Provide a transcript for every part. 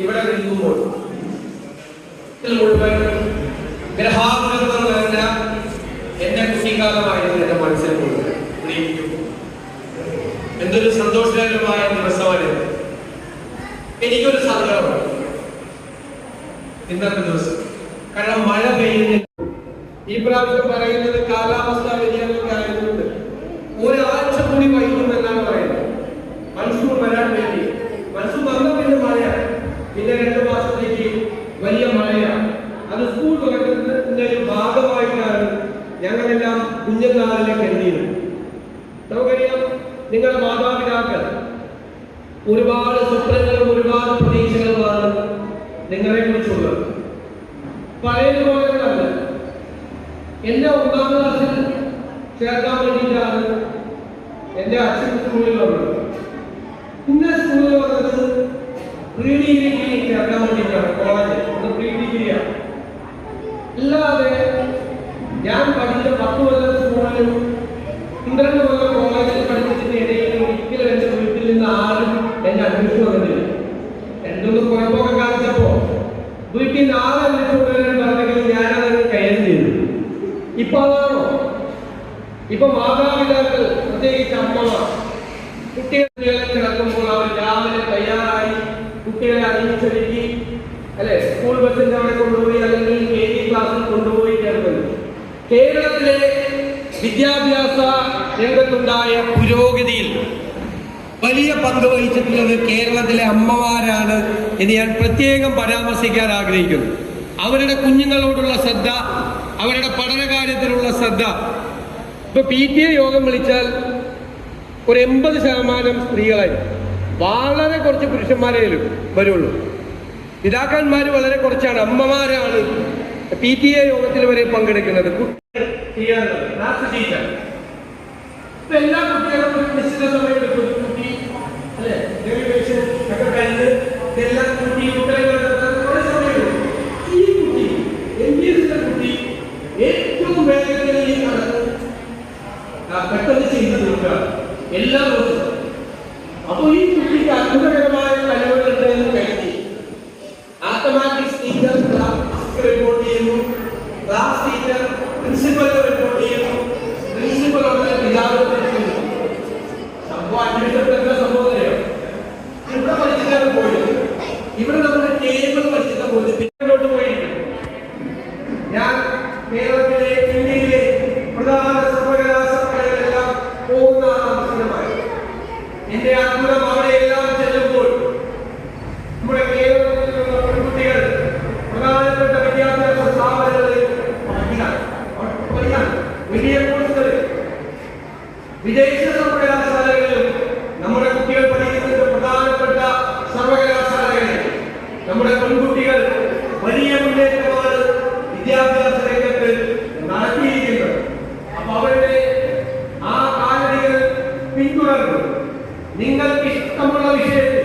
ഇവിടെ നിൽക്കുമ്പോൾ മുഴുവൻ ഗ്രഹാന്തരങ്ങൾ നിറഞ്ഞ എന്റെ കുട്ടിക്കാലമായിരുന്നു എന്റെ മനസ്സിൽ മുഴുവൻ. എന്തൊരു സന്തോഷകരമായ ദിവസമായിരുന്നു. എനിക്കൊരു സങ്കടമാണ് ഇന്നത്തെ ദിവസം. കാരണം മഴ പെയ്യുന്നില്ല. ഈ പ്രാവശ്യം പറയുന്നത് കാലാവസ്ഥാ വ്യതിയാനമൊക്കെ ആയതുകൊണ്ട് ഒരാഴ്ച കൂടി വൈകുമെന്നാണ് പറയുന്നത്. മൺസൂൺ വരാൻ വേണ്ടി. മൺസൂൺ വന്ന പിന്നെ മഴയാണ്. പിന്നെ 2 മാസത്തേക്ക് വലിയ മഴയാണ്. അത് സ്കൂൾ തുറക്കുന്നതിന്റെ ഒരു ഭാഗമായിട്ടാണ് ഞങ്ങളെല്ലാം കുഞ്ഞനാളിലെ കരുതിയത്. നമുക്കറിയാം, നിങ്ങളുടെ മാതാപിതാക്കൾ ഒരുപാട് സ്വപ്നങ്ങളും ഒരുപാട് പ്രതീക്ഷകളുമാണ് നിങ്ങളെ കുറിച്ചുള്ളത്. പഴയതുപോലെയല്ല. എന്നെ 1ാം ക്ലാസ്സിൽ ചേർക്കാൻ വേണ്ടിയിട്ടാണ് എൻ്റെ അച്ഛൻ സ്കൂളിൽ വന്നത്. പിന്നെ സ്കൂളിൽ വന്നത് പ്രീ ഡിഗ്രിക്ക് ചേർക്കാൻ വേണ്ടിയിട്ടാണ്. കോളേജ് പ്രീ ഡിഗ്രിയാണ്. അല്ലാതെ ഞാൻ പഠിച്ച 10 കൊല്ലം സ്കൂളിലും 12 കൊല്ലം കോളേജിൽ പഠിച്ചതിന്റെ ഇടയിൽ ഒരിക്കലും എന്റെ വീട്ടിൽ നിന്ന് ആരും എന്നെ അന്വേഷിച്ചു വന്നിട്ടില്ല. എന്തൊന്ന് കുഴപ്പമൊക്കെ കാണിച്ചപ്പോ വീട്ടിൽ നിന്ന് ആളെ അന്വേഷിച്ചുകൊണ്ടുവരാൻ പറഞ്ഞെങ്കിലും ഞാനത് കൈകാര്യം ചെയ്തു. ഇപ്പൊ അതാണോ? ഇപ്പൊ മാതാപിതാക്കൾ, പ്രത്യേകിച്ച് അമ്മമാർ, കുട്ടികളെ കിടക്കുമ്പോൾ അവർ രാവിലെ തയ്യാറായി കുട്ടികളെ അറിയിച്ചൊരുക്കി അല്ലെ സ്കൂൾ ബസ്സിന്റെ അവിടെ കൊണ്ടുപോയി അല്ലെങ്കിൽ KG ക്ലാസ്സിൽ കൊണ്ടുപോയി ചേർക്കുന്നു. കേരളത്തിലെ വിദ്യാഭ്യാസ രംഗത്തുണ്ടായ പുരോഗതിയിൽ വലിയ പങ്ക് വഹിച്ചിട്ടുള്ളത് കേരളത്തിലെ അമ്മമാരാണ് എന്ന് ഞാൻ പ്രത്യേകം പരാമർശിക്കാൻ ആഗ്രഹിക്കുന്നു. അവരുടെ കുഞ്ഞുങ്ങളോടുള്ള ശ്രദ്ധ, അവരുടെ പഠനകാര്യത്തിലുള്ള ശ്രദ്ധ. ഇപ്പൊ PTA യോഗം വിളിച്ചാൽ ഒരു 80% സ്ത്രീകളായി, വളരെ കുറച്ച് പുരുഷന്മാരേലും വരുള്ളൂ. പിതാക്കന്മാർ വളരെ കുറച്ചാണ്. അമ്മമാരാണ് PTA യോഗത്തിൽ വരെ പങ്കെടുക്കുന്നത്. എല്ലാ കുട്ടികളും ഒരു നിശ്ചിത സമയം എടുക്കും. കുട്ടി അല്ലെ ഒക്കെ കഴിഞ്ഞ് എല്ലാം കുട്ടി ഉത്തരങ്ങൾ കുറെ സമയം. ഈ കുട്ടി MBS കുട്ടി ഏറ്റവും വേഗത്തിൽ ഈ കണക്ക് പെട്ടെന്ന് ചെയ്തു കൊടുക്കുക എല്ലാ ദിവസവും. അപ്പോൾ ഈ കുട്ടിക്ക് അത്ഭുതകരമായ കഴിവുകളുണ്ട് എന്ന് കരുതി മാത്തമാറ്റിക്സ് ടീച്ചർ റിപ്പോർട്ട് ചെയ്യുന്നു, ക്ലാസ് ടീച്ചർ പ്രിൻസിപ്പലിനെ റിപ്പോർട്ട് ചെയ്യുന്നു, പ്രിൻസിപ്പലോട് പിതാവ് സംഭവം അന്വേഷിച്ചിട്ടുള്ള സംഭവത്തിലെയോ ഇവിടെ പഠിച്ചിട്ടാണ് പോയത്. ഇവിടെ നമ്മുടെ ടേബിൾ പഠിച്ചിട്ട് പോയത് പിന്നോട്ട് പോയിരിക്കുന്നു. ഞാൻ കേരളത്തിലെ ഇന്ത്യയിലെ പ്രധാന സർവകലാശാലകളിലെല്ലാം പോകുന്ന ആവശ്യമായി എന്റെ അത്ഭുതം അവിടെയെല്ലാം ചെല്ലുമ്പോൾ നമ്മുടെ കേരളത്തിലുള്ള പെൺകുട്ടികൾ പ്രധാനപ്പെട്ട വിദ്യാഭ്യാസ സ്ഥാപനങ്ങളിൽ പഠിക്കാൻ വലിയ കോഴ്സുകളിൽ വിദേശ സർവകലാശാലകളിലും നമ്മുടെ കുട്ടികൾ പഠിക്കുന്ന പ്രധാനപ്പെട്ട സർവകലാശാലകളിൽ നമ്മുടെ പെൺകുട്ടികൾ വലിയ മുന്നേറ്റമാണ് വിദ്യാഭ്യാസ രംഗത്ത് നടത്തിയിരിക്കുന്നത്. അപ്പൊ അവരുടെ ആ കാലടികൾ പിന്തുടർന്നു നിങ്ങൾക്ക് ഇഷ്ടമുള്ള വിഷയത്തിൽ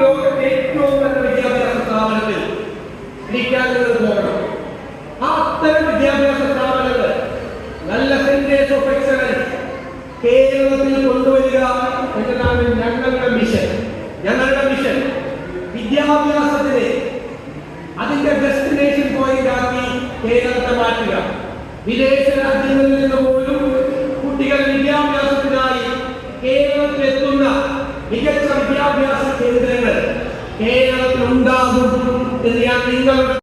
ലോകത്തെ ഏറ്റവും നല്ല വിദ്യാഭ്യാസ സ്ഥാപനത്തിൽ പഠിക്കാൻ പോകണം. ആ അത്തരം വിദ്യാഭ്യാസ സ്ഥാപനങ്ങൾ നല്ല സെന്റേഴ്സ് ഓഫ് എക്സലൻസ് കേരളത്തിൽ കൊണ്ടുവരിക എന്നതാണ് ഞങ്ങളുടെ മിഷൻ. ഞങ്ങളുടെ മിഷൻ വിദ്യാഭ്യാസത്തിനെ അതിന്റെ ഡെസ്റ്റിനേഷൻ പോയിന്റ് ആക്കി കേരളത്തെ മാറ്റുക. വിദേശ രാജ്യങ്ങളിൽ നിന്ന് പോലും കുട്ടികൾ വിദ്യാഭ്യാസത്തിനായി കേരളത്തിലെത്തുന്ന മികച്ച വിദ്യാഭ്യാസ കേന്ദ്രങ്ങൾ കേരളത്തിൽ ഉണ്ടാകും എന്ന് ഞാൻ നിങ്ങളുടെ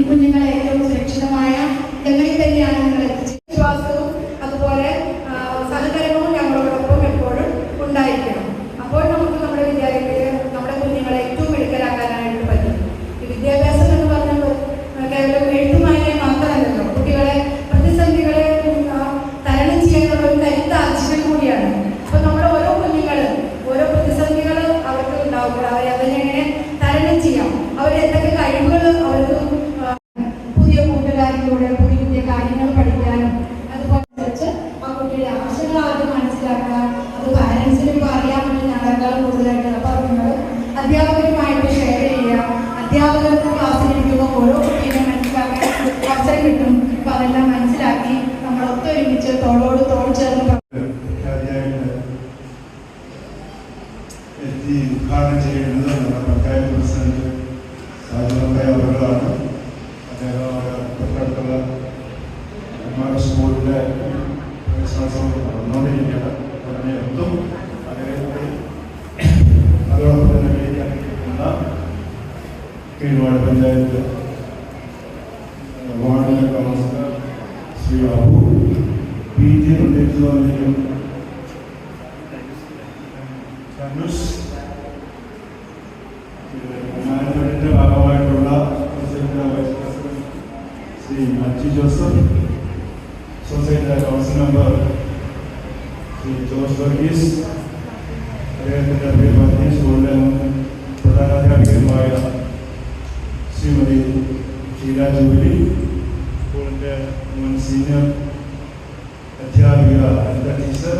കുഞ്ഞുങ്ങളെ ഏറ്റവും സുരക്ഷിതമായ ഇടങ്ങളിൽ തന്നെയാണ് നിങ്ങൾ എത്തിച്ചത്. വിശ്വാസവും അതുപോലെ സഹകരണവും ഞങ്ങളോടൊപ്പം എപ്പോഴും ഉണ്ടായിരിക്കണം. അപ്പോൾ നമുക്ക് നമ്മുടെ വിദ്യാലയത്തിൽ നമ്മുടെ കുഞ്ഞുങ്ങളെ ഏറ്റവും മിടുക്കരാക്കാനായിട്ട് പറ്റും. ഈ വിദ്യാഭ്യാസം എന്ന് പറഞ്ഞത് കേവലം എഴുത്തുമായി മാത്രമല്ലല്ലോ, കുട്ടികളെ പ്രതിസന്ധികളെ തരണം ചെയ്യാനുള്ള ഒരു കരുത്ത് ആർജിക്കൽ കൂടിയാണ്. അപ്പോൾ നമ്മുടെ ഓരോ കുഞ്ഞുങ്ങളും ഓരോ പ്രതിസന്ധികൾ അവർക്ക് ഉണ്ടാവുമ്പോൾ അവരെങ്ങനെ തരണം ചെയ്യാം, അവരെന്തൊക്കെ കഴിവുകൾ അവർക്ക് പുതിയ കൂട്ടുകാരിലൂടെ പുതിയ പുതിയ കാര്യങ്ങൾ പഠിക്കാനും അതുപോലെ ആ കുട്ടിയുടെ ആവശ്യങ്ങൾ ആദ്യം മനസ്സിലാക്കുക. അത് പാരൻസിന് ഇപ്പോൾ അറിയാൻ വേണ്ടി ഞങ്ങളെക്കാളും കൂടുതലായിട്ട് അപ്പോൾ നിങ്ങൾ അധ്യാപകരുമായിട്ട് ഷെയർ ചെയ്യുക. അധ്യാപകർക്ക് ക്ലാസ്സിലിരിക്കുമ്പോൾ ഓരോ കുട്ടീനെ മനസ്സിലാക്കാൻ അവസരം കിട്ടും. അപ്പോൾ അതെല്ലാം മനസ്സിലാക്കി നമ്മൾ ഒത്തൊരുമിച്ച് തോളോട് തോൾ ചേർന്ന് ഉദ്ഘാടനം ചെയ്യുന്നത് നമ്മുടെ പഞ്ചായത്ത് പ്രസിഡന്റ് അവர்களാണ്. അദ്ദേഹം തൊട്ടടുത്തുള്ള സ്കൂളിൻ്റെ നടന്നുകൊണ്ടിരിക്കുകയാണ്. ഉടനെ എത്തും. അതോടൊപ്പം തന്നെ വിളിക്കാനിരിക്കുന്ന കീഴ്വാട് പഞ്ചായത്ത് വാർഡിലെ കൗൺസിലർ ശ്രീ അബു PG പ്രത്യേകിച്ച് വന്നിരിക്കും മാനേജ്മെന്റിന്റെ ഭാഗമായിട്ടുള്ള president vice president Shri Machi Joseph, സൊസൈറ്റിയുടെ കൗൺസിൽ മെമ്പർ ശ്രീ ജോസ് വർഗീസ്, അദ്ദേഹത്തിന്റെ പ്രിയപത്നി സ്കൂളിലെ പ്രധാനാധ്യാപികമായ ശ്രീമതി ഷീല ജൂബിലി, സ്കൂളിന്റെ മുൻ സീനിയർ അധ്യാപിക എൻ്റെ ടീച്ചർ,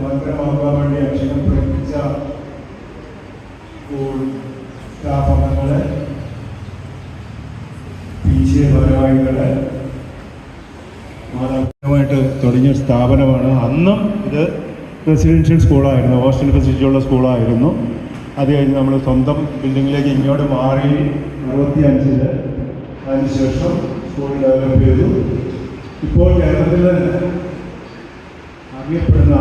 മനോഹരമാക്കാൻ വേണ്ടി അക്ഷരം പ്രയത്നിച്ച സ്കൂൾ സ്റ്റാഫ് അംഗങ്ങളെ, PTA ഭാരവാഹികളെ, മാതാപിതാക്കളുമായിട്ട് തുടങ്ങിയ സ്ഥാപനമാണ്. അന്നും ഇത് റെസിഡൻഷ്യൽ സ്കൂളായിരുന്നു, ഹോസ്റ്റൽ ഫെസിലിറ്റിയുള്ള സ്കൂളായിരുന്നു. അത് കഴിഞ്ഞ് നമ്മൾ സ്വന്തം ബിൽഡിങ്ങിലേക്ക് ഇങ്ങോട്ട് മാറി 65-ൽ അതിനുശേഷം സ്കൂൾ ഡെവലപ്പ് ചെയ്തു. ഇപ്പോൾ കേരളത്തിൽ അറിയപ്പെടുന്ന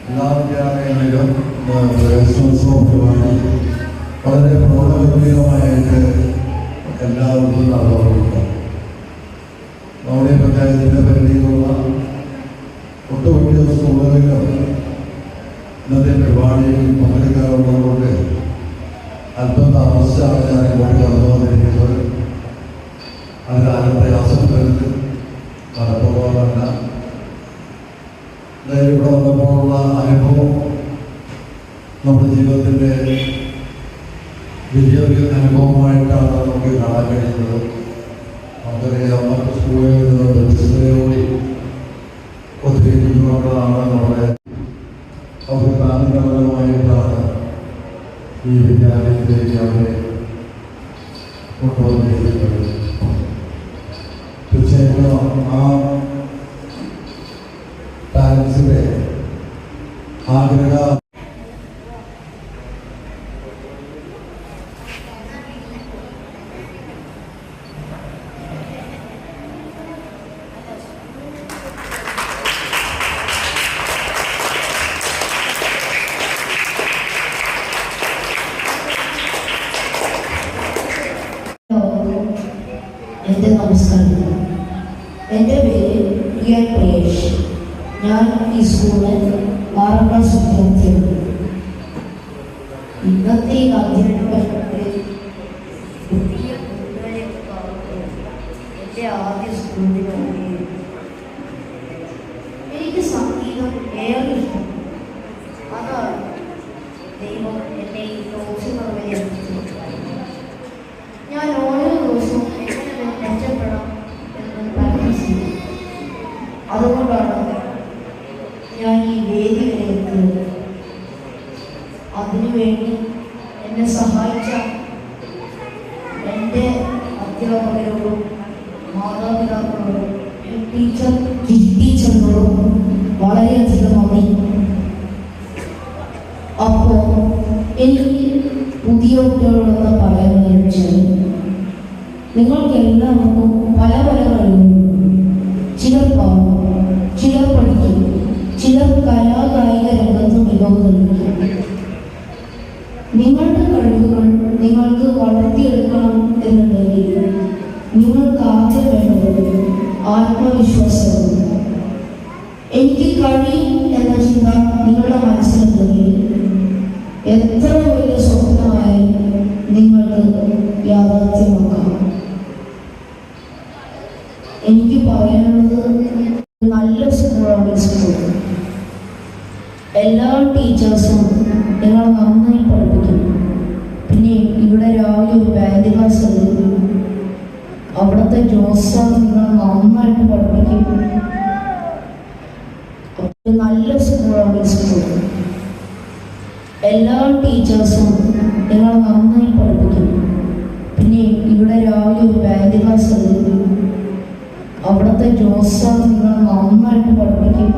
എല്ലാ വിദ്യാലയങ്ങളിലും പ്രവേശനോത്സവമായി വളരെ പ്രൗഢഗംഭീരമായിട്ട് എല്ലാവർക്കും നടന്നുകൊടുക്കുക. നമ്മുടെ പഞ്ചായത്തിൻ്റെ പരിധിയിലുള്ള ഒട്ടുമിക്ക സ്കൂളുകളിലും ഇന്നത്തെ പരിപാടിയിൽ പങ്കെടുക്കാറുള്ളതുകൊണ്ട് അല്പം താമസിച്ചാണ് ഞാൻ ഇങ്ങോട്ട് കടന്നു വന്നിരിക്കുന്നത്. അതിനാരും പ്രയാസപ്പെടരുത്, നടപ്പുപോകാനല്ല. ഇവിടെ വന്നപ്പോഴുള്ള അനുഭവം നമ്മുടെ ജീവിതത്തിൻ്റെ വലിയൊരു അനുഭവമായിട്ടാണ് നമുക്ക് കാണാൻ കഴിയുന്നത്. നമുക്കറിയാം, മറ്റ് സ്കൂളുകളിൽ നിന്ന് വ്യത്യസ്തതയോടെ ഒത്തിരി കുഞ്ഞുമക്കളാണ് നമ്മുടെ അവർക്ക് താൽക്കാലികമായിട്ടാണ് ഈ വിദ്യാലയത്തിലേക്ക് അവരെ കൊണ്ടുവന്നിരിക്കുന്നത്. തീർച്ചയായിട്ടും ആ പാരൻസിൻ്റെ ആഗ്രഹ എൻ്റെ നമസ്കാരം. എൻ്റെ പേര് റിയാൻ പ്രയേഷ്. ഞാൻ ഈ സ്കൂളിൽ 6ാം ക്ലാസ് വിദ്യാർത്ഥിയാണ്. ഇന്നത്തെ ഈ അധ്യയന വർഷത്തിൽ പുതിയ കൂട്ടുകാരെയൊക്കെ കാണുമ്പോൾ എൻ്റെ ആദ്യ സ്കൂളിൽ എനിക്ക് സംഗീതം ഏറെ ഇഷ്ടം. അതാണ് ദൈവം എന്നെ ഈ കോഴ്സ് നിർവഹിച്ചത്. ഞാൻ ഓരോ ദിവസവും എങ്ങനെ മെച്ചപ്പെടാം എന്ന് പ്രാക്ടീസ് ചെയ്യും. അതുകൊണ്ടാണ് ഞാൻ ഈ വേദി വരെ എത്തുന്നത്. അതിനുവേണ്ടി എന്നെ സഹായിച്ച എൻ്റെ അധ്യാപകരോടും മാതാപിതാക്കളോടും ടീച്ചറിനോടും വളരെയധികം നന്ദി. അപ്പോൾ എനിക്ക് പുതിയ കുട്ടികളോടൊന്ന് പറയാമെന്ന് വെച്ചാൽ, നിങ്ങൾക്ക് എല്ലാവർക്കും പല പല കഴിവുകളുണ്ട്. ചിലർ പാടും, ചിലർ പഠിക്കും, ചിലർ കലാകായിക രംഗത്ത് മികവ് തെളിയിക്കും. നിങ്ങളുടെ കഴിവുകൾ നിങ്ങൾക്ക് വളർത്തിയെടുക്കണം എന്നുണ്ടെങ്കിൽ നിങ്ങൾക്ക് ആദ്യം വേണ്ടത് ആത്മവിശ്വാസമാണ്. എനിക്ക് കഴിയും എന്ന ചിന്ത നിങ്ങളുടെ മനസ്സിലുണ്ടെങ്കിൽ എത്ര വലിയ സ്വപ്നമായാലും നിങ്ങൾക്ക് യാഥാർത്ഥ്യമാക്കാം. എനിക്ക് പറയാനുള്ളത്, നല്ല സ്കൂളാണ് ഈ സ്കൂൾ. എല്ലാ ടീച്ചേഴ്സും നിങ്ങൾ നന്നായി പഠിപ്പിക്കും. പിന്നെ ഇവിടെ രാവിലെ ഒരു ബാൻഡ് ക്ലാസ് ഉണ്ട്. അവിടുത്തെ ജോസ് നിങ്ങൾ നന്നായിട്ട് പഠിപ്പിക്കും. നല്ല സ്കൂളാണ് ഈ സ്കൂൾ. എല്ലാ ടീച്ചേഴ്സും നിങ്ങൾ നന്നായി പഠിപ്പിക്കും. പിന്നെ ഇവിടെ രാവിലെ ഒരു ബാൻഡ് ക്ലാസ് ഉണ്ട്. അവിടുത്തെ ജോസ് നിങ്ങൾ നന്നായിട്ട് പഠിപ്പിക്കും.